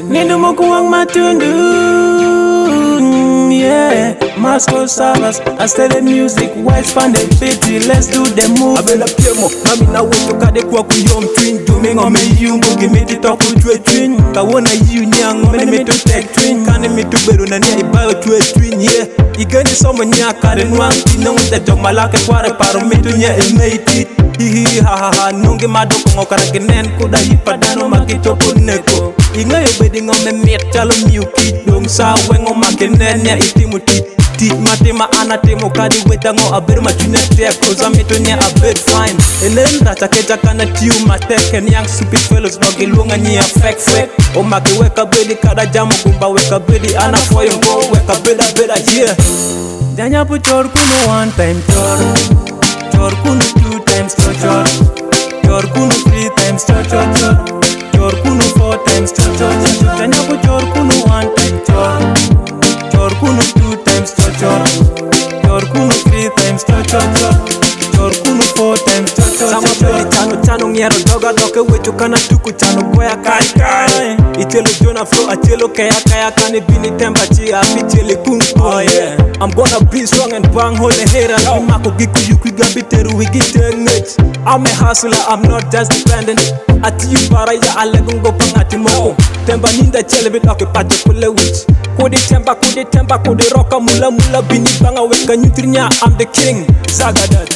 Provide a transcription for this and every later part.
Nino mokuang matundu, yeah. Moscow Savas, I stay the music, whites fan the pity, let's do the move. Abela piemo, mami na woto kade kwa kuyom twin. Domingo me yumbo, give the talk with twin. Kawona yu nyang, me to tech twin. Kane me to beru na nia ibayo twin, yeah. Igani somo nya kare nwang, tinong the jog malake kware paro me to nya emeti. Hihi ha ha ha, nungi madoko ngokara genen kuda hipadano makitopo neko. Ingayo bedi ngome miet chalo miuki, dong sa wengo makenen nya itimuti. Teach matima anatemo kadi wetango aber machunete cause I'm it nya a bit fine. Elen rata keja kana tiu mateken young stupid fellows no gilunga nya fake. O make weka bedi kada jamu kumba weka bedi ana foyo go weka beda yeah. Danya pu chor kuno one time chor kuno two times chor kuno three times chor kuno four times chor. Danya pu chor kuno one time chor kuno two times chor kuno three times chor kuno four times chor. Sama peli chano ngero doga doke wecho kana tuku chano boya kai. Itelo jona flow atelo kaya kane bini temba chi apitele kung. Oh yeah, I'm gonna be strong and bang hold the haters. Mako giku yuku gabiteru wigitengech. I'm a hustler, I'm not just dependent. Ati you baraya alegungo pangati moko. Temba ninda chele bit oke pate kule witch. Kode temba kode roka mula bini banga weka nyutrinya. I'm the king, Zagadad.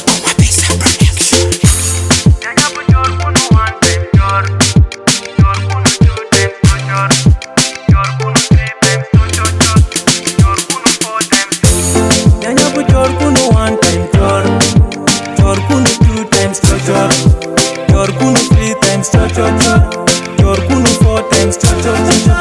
Chor kuno three times chor kuno four times chor.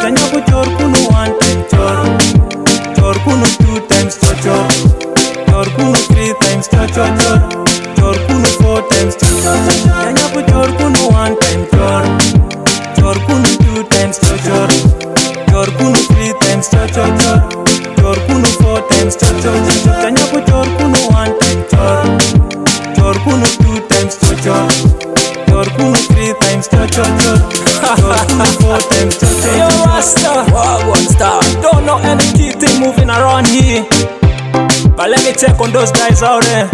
Danya pu chor kuno one time chor kuno two times chor kuno three times chor kuno four times chor. Danya pu chor kuno one time chor kuno two times chor kuno three times chor kuno four times chor. Danya pu chor kuno one time chor kuno two times chor kuno three times chor kuno four times chor. Yo Rasta, one star. Don't know any key thing moving around here, but let me check on those guys out there.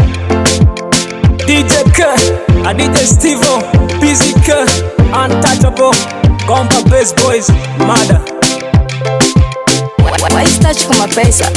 DJ K, DJ Stevo, Busy K, Untouchable, Gomba Bass Boys, Mada. Why is touch com a peça?